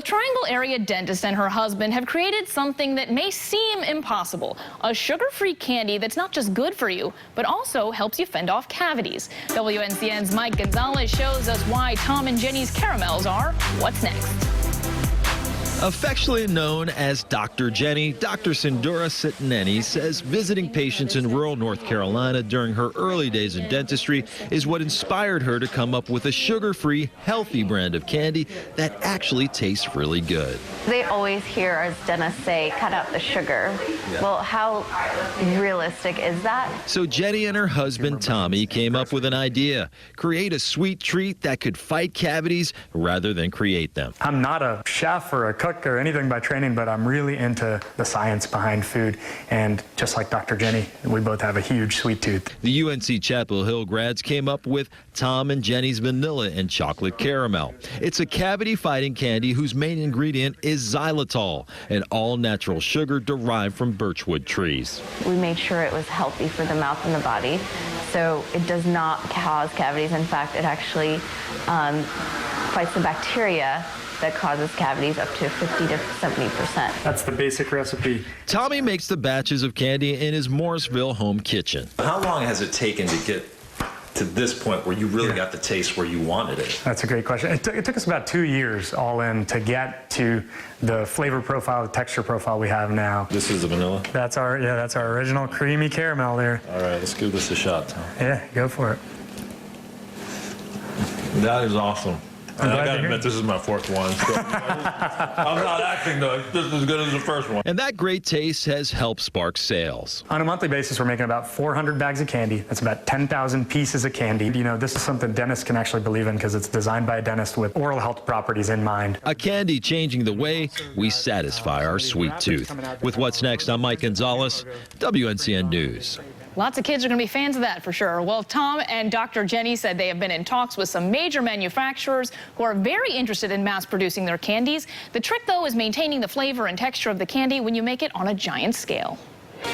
Well, a Triangle area dentist and her husband have created something that may seem impossible, a sugar-free candy that's not just good for you, but also helps you fend off cavities. WNCN's Mike Gonzalez shows us why Tom and Jenny's caramels are what's next. Affectionately known as Dr. Jenny, Dr. Sindura Sitneni says visiting patients in rural North Carolina during her early days in dentistry is what inspired her to come up with a sugar-free, healthy brand of candy that actually tastes really good. They always hear us dentists say, cut out the sugar. Yeah. Well, how realistic is that? So Jenny and her husband, Tommy, came up with an idea. Create a sweet treat that could fight cavities rather than create them. I'm not a chef or a cook or anything by training, but I'm really into the science behind food. And just like Dr. Jenny, we both have a huge sweet tooth. The UNC Chapel Hill grads came up with Tom and Jenny's vanilla and chocolate caramel. It's a cavity-fighting candy whose main ingredient is xylitol, an all-natural sugar derived from birchwood trees. We made sure it was healthy for the mouth and the body, so it does not cause cavities. In fact, it actually fights the bacteria that causes cavities up to 50 to 70%. That's the basic recipe. Tommy makes the batches of candy in his Morrisville home kitchen. How long has it taken to get to this point where you really got the taste where you wanted it? That's a great question. It took us about 2 years all in to get to the flavor profile, the texture profile we have now. This is the vanilla? That's our original creamy caramel there. All right, let's give this a shot, Tom. Yeah, go for it. That is awesome. And I gotta admit, this is my fourth one. So I'm not acting though. This is as good as the first one. And that great taste has helped spark sales. On a monthly basis, we're making about 400 bags of candy. That's about 10,000 pieces of candy. You know, this is something dentists can actually believe in because it's designed by a dentist with oral health properties in mind. A candy changing the way we satisfy our sweet tooth. With What's Next, I'm Mike Gonzalez, WNCN News. Lots of kids are going to be fans of that for sure. Well, Tom and Dr. Jenny said they have been in talks with some major manufacturers who are very interested in mass producing their candies. The trick, though, is maintaining the flavor and texture of the candy when you make it on a giant scale.